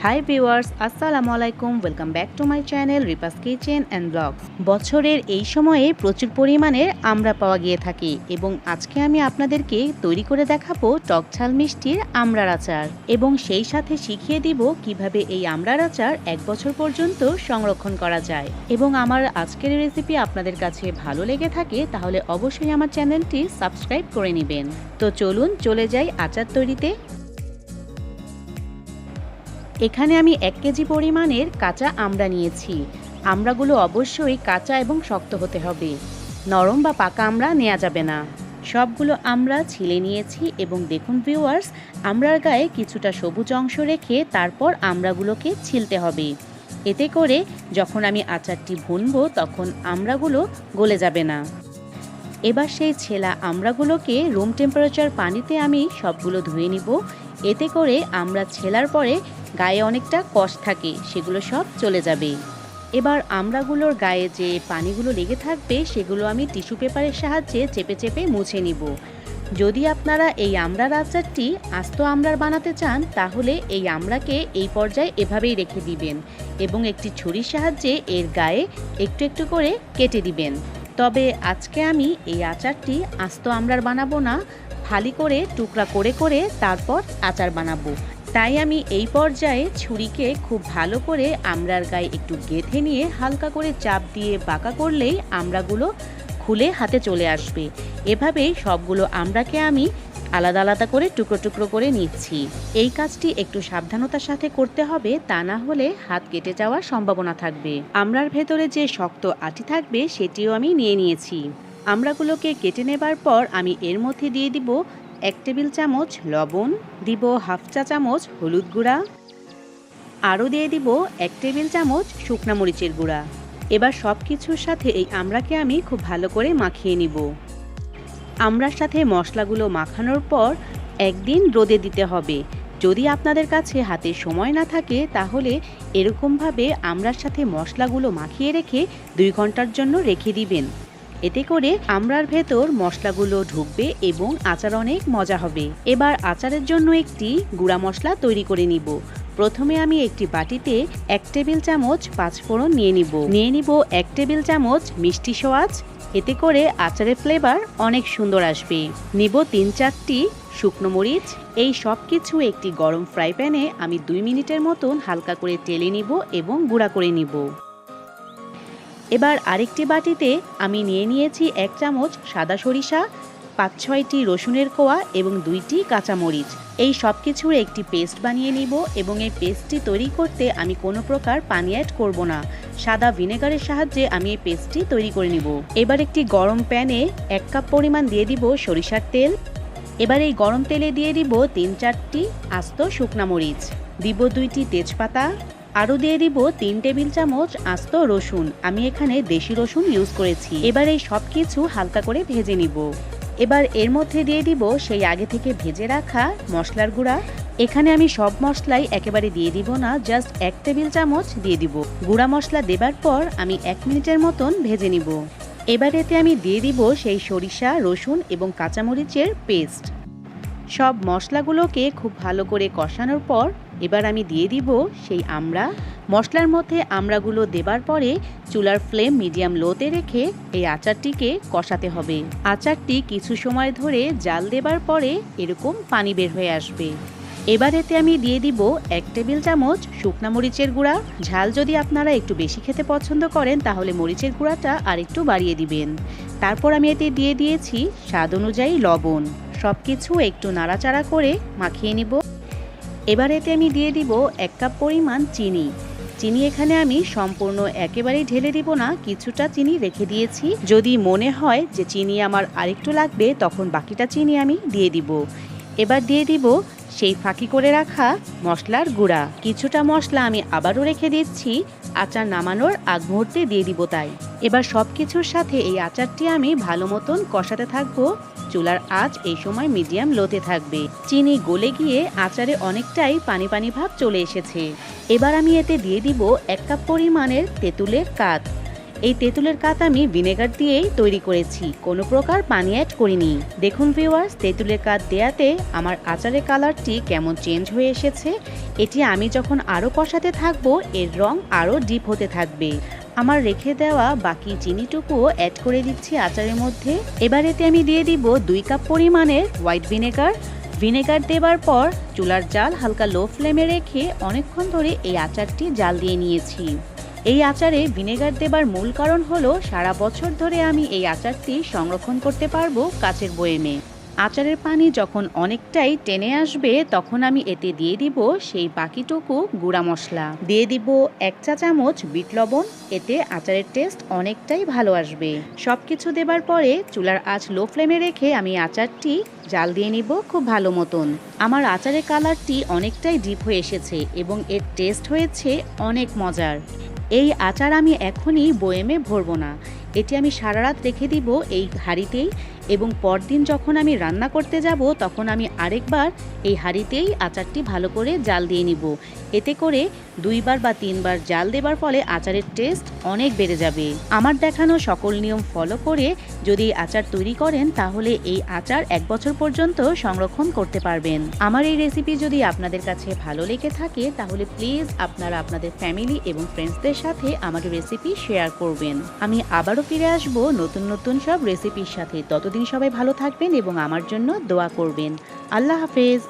High viewers, আসসালামু আলাইকুম। Welcome back to my channel Ripa's kitchen and blogs. বছরের এই সময়ে প্রচুর পরিমাণের আমড়া পাওয়া গিয়ে থাকে এবং আজকে আমি আপনাদেরকে তৈরি করে দেখাবো টক ঝাল মিষ্টির আমড়ার আচার এবং সেই সাথে শিখিয়ে দিব কিভাবে এই আমড়ার আচার 1 বছর পর্যন্ত সংরক্ষণ করা যায়। এবং আমার আজকের রেসিপি আপনাদের কাছে ভালো লেগে থাকে তাহলে অবশ্যই আমার চ্যানেলটি সাবস্ক্রাইব করে নেবেন। তো চলুন চলে যাই আচার তৈরিতে। এখানে আমি 1 কেজি পরিমাণের কাঁচা আমড়া নিয়েছি। আমড়াগুলো অবশ্যই কাঁচা এবং শক্ত হতে হবে, নরম বা পাকা আমড়া নেওয়া যাবে না। সবগুলো আমড়া ছিলে নিয়েছি এবং দেখুন ভিউয়ার্স, আমড়ার গায়ে কিছুটা সবুজ অংশ রেখে তারপর আমড়াগুলোকে ছিলতে হবে। এতে করে যখন আমি আচারটি ভুনবো তখন আমড়াগুলো গলে যাবে না। এবার সেই ছেলা আমড়াগুলোকে রুম টেম্পারেচার পানিতে আমি সবগুলো ধুয়ে নিব। এতে করে আমড়া ছেলার পরে গায়ে অনেকটা কষ থাকে, সেগুলো সব চলে যাবে। এবার আমড়াগুলোর গায়ে যে পানিগুলো লেগে থাকবে সেগুলো আমি টিস্যু পেপারের সাহায্যে চেপে চেপে মুছে নিব। যদি আপনারা এই আমড়ার আচারটি আস্ত আমড়ার বানাতে চান তাহলে এই আমড়াকে এই পর্যায়ে এভাবেই রেখে দিবেন এবং একটি ছুরির সাহায্যে এর গায়ে একটু একটু করে কেটে দিবেন। তবে আজকে আমি এই আচারটি আস্ত আমড়ার বানাবো না, ফালি করে টুকরা করে করে তারপর আচার বানাবো। তাই আমি এই পর্যায়ে ছুরিকে খুব ভালো করে আমড়ার গায়ে একটু গেঁথে নিয়ে হালকা করে চাপ দিয়ে বাঁকা করলেই আমড়াগুলো খুলে হাতে চলে আসবে। এভাবেই সবগুলো আমড়াকে আমি আলাদা আলাদা করে টুকরো টুকরো করে নিচ্ছি। এই কাজটি একটু সাবধানতার সাথে করতে হবে, তা না হলে হাত কেটে যাওয়ার সম্ভাবনা থাকবে। আমড়ার ভেতরে যে শক্ত আটি থাকবে সেটিও আমি নিয়ে নিয়েছি। আমড়াগুলোকে কেটে নেবার পর আমি এর মধ্যে দিয়ে দিব 1 টেবিল চামচ লবণ, দিব হাফ চা চামচ হলুদ গুঁড়া, আরও দিয়ে দিব 1 টেবিল চামচ শুকনা মরিচের গুঁড়া। এবার সব কিছুর সাথে এই আমড়াকে আমি খুব ভালো করে মাখিয়ে নিব। আমড়ার সাথে মশলাগুলো মাখানোর পর 1 দিন রোদে দিতে হবে। যদি আপনাদের কাছে হাতে সময় না থাকে তাহলে এরকমভাবে আমড়ার সাথে মশলাগুলো মাখিয়ে রেখে 2 ঘন্টার জন্য রেখে দিবেন। এতে করে আমড়ার ভেতর মশলাগুলো ঢুকবে এবং আচার অনেক মজা হবে। এবার আচারের জন্য একটি গুঁড়া মশলা তৈরি করে নিব। প্রথমে আমি একটি বাটিতে 1 টেবিল চামচ পাঁচফোড়ন নিয়ে নিব 1 টেবিল চামচ মিষ্টি সোয়াজ, এতে করে আচারের ফ্লেভার অনেক সুন্দর আসবে। নিব 3-4টি শুকনো মরিচ। এই সব কিছু একটি গরম ফ্রাই প্যানে আমি 2 মিনিটের মতন হালকা করে টেলে নিব এবং গুঁড়া করে নিব। এবার আরেকটি বাটিতে আমি নিয়ে নিয়েছি 1 চামচ সাদা সরিষা, 5-6টি রসুনের কোয়া এবং 2টি কাঁচামরিচ। এই সব কিছুর একটি পেস্ট বানিয়ে নিব এবং এই পেস্টটি তৈরি করতে আমি কোনো প্রকার পানি অ্যাড করব না, সাদা ভিনেগারের সাহায্যে আমি এই পেস্টটি তৈরি করে নিব। এবার একটি গরম প্যানে 1 কাপ পরিমাণ দিয়ে দিব সরিষার তেল। এবার এই গরম তেলে দিয়ে দিব 3-4টি আস্ত শুকনা মরিচ, দিব 2টি তেজপাতা, আরও দিয়ে দিব 3 টেবিল চামচ আস্ত রসুন। আমি এখানে দেশি রসুন ইউজ করেছি। এবার এই সব কিছু হালকা করে ভেজে নিব। এবার এর মধ্যে দিয়ে দিব সেই আগে থেকে ভেজে রাখা মশলার গুঁড়া। এখানে আমি সব মশলাই একেবারে দিয়ে দিব না, জাস্ট 1 টেবিল চামচ দিয়ে দিব। গুঁড়া মশলা দেবার পর আমি 1 মিনিটের মতন ভেজে নিব। এবার এতে আমি দিয়ে দিব সেই সরিষা, রসুন এবং কাঁচামরিচের পেস্ট। সব মশলাগুলোকে খুব ভালো করে কষানোর পর এবার আমি দিয়ে দিব সেই আমড়া। মশলার মধ্যে আমড়াগুলো দেবার পরে চুলার ফ্লেম মিডিয়াম লোতে রেখে এই আচারটিকে কষাতে হবে। আচারটি কিছু সময় ধরে জাল দেবার পরে এরকম পানি বের হয়ে আসবে। এবার এতে আমি দিয়ে দিব 1 টেবিল চামচ শুকনা মরিচের গুঁড়া। ঝাল যদি আপনারা একটু বেশি খেতে পছন্দ করেন তাহলে মরিচের গুঁড়াটা আর একটু বাড়িয়ে দিবেন। তারপর আমি এতে দিয়ে দিয়েছি স্বাদ অনুযায়ী লবণ। সব কিছু একটু নাড়াচাড়া করে মাখিয়ে নিব। এবার এতে আমি দিয়ে দিব 1 কাপ পরিমাণ চিনি। চিনি এখানে আমি সম্পূর্ণ একেবারেই ঢেলে দিব না, কিছুটা চিনি রেখে দিয়েছি। যদি মনে হয় যে চিনি আমার আরেকটু লাগবে তখন বাকিটা চিনি আমি দিয়ে দিব। এবার দিয়ে দিব সেই ফাঁকি করে রাখা মশলার গুঁড়া। কিছুটা মশলা আমি আবারও রেখে দিচ্ছি, আচার নামানোর আগ মুহূর্তে দিয়ে দিব তাই। এবার সব কিছুর সাথে এই আচারটি আমি ভালো মতন কষাতে থাকবো। চুলার আঁচ এই সময় মিডিয়াম লোতে থাকবে। চিনি গলে গিয়ে আচারে অনেকটাই পানি পানি ভাব চলে এসেছে। এবার আমি এতে দিয়ে দিব 1 কাপ পরিমাণের তেঁতুলের কাত। এই তেঁতুলের কাত আমি ভিনেগার দিয়েই তৈরি করেছি, কোনো প্রকার পানি অ্যাড করিনি। দেখুন ভিউয়ার্স, তেঁতুলের কাত দেয়াতে আমার আচারের কালারটি কেমন চেঞ্জ হয়ে এসেছে। এটি আমি যখন আরও কষাতে থাকবো এর রং আরও ডিপ হতে থাকবে। আমার রেখে দেওয়া বাকি চিনিটুকুও অ্যাড করে দিচ্ছি আচারের মধ্যে। এবার এতে আমি দিয়ে দিব 2 কাপ পরিমাণের হোয়াইট ভিনেগার। ভিনেগার দেবার পর চুলার জাল হালকা লো ফ্লেমে রেখে অনেকক্ষণ ধরে এই আচারটি জাল দিয়ে নিয়েছি। এই আচারে ভিনেগার দেবার মূল কারণ হলো সারা বছর ধরে আমি এই আচারটি সংরক্ষণ করতে পারবো কাচের বয়েমে। আচারের পানি যখন অনেকটাই টেনে আসবে তখন আমি এতে দিয়ে দিব সেই বাকিটুকু গুঁড়া মশলা। দিয়ে দিব 1 চা চামচ বিট লবণ, এতে আচারের টেস্ট অনেকটাই ভালো আসবে। সব কিছু দেবার পরে চুলার আঁচ লো ফ্লেমে রেখে আমি আচারটি জাল দিয়ে নিব খুব ভালো মতন। আমার আচারের কালারটি অনেকটাই ডিপ হয়ে এসেছে এবং এর টেস্ট হয়েছে অনেক মজার। এই আচার আমি এখনই বয়েমে ভরবো না, এটি আমি সারা রাত রেখে দিব এই হাঁড়িতেই, এবং পরদিন যখন আমি রান্না করতে যাব তখন আমি আরেকবার এই হাঁড়িতেই আচারটি ভালো করে জাল দিয়ে নিব। এতে করে 2 বার বা 3 বার জাল দেবার ফলে আচারের টেস্ট অনেক বেড়ে যাবে। আমার দেখানো সকল নিয়ম ফলো করে যদি আচার তৈরি করেন তাহলে এই আচার 1 বছর পর্যন্ত সংরক্ষণ করতে পারবেন। আমার এই রেসিপি যদি আপনাদের কাছে ভালো লেগে থাকে তাহলে প্লিজ আপনারা আপনাদের ফ্যামিলি এবং ফ্রেন্ডসদের সাথে আমার রেসিপি শেয়ার করবেন। আমি আবারও ফিরে আসবো নতুন নতুন সব রেসিপির সাথে। ততদিন সবাই ভালো থাকবেন এবং আমার জন্য দোয়া করবেন। আল্লাহ হাফেজ।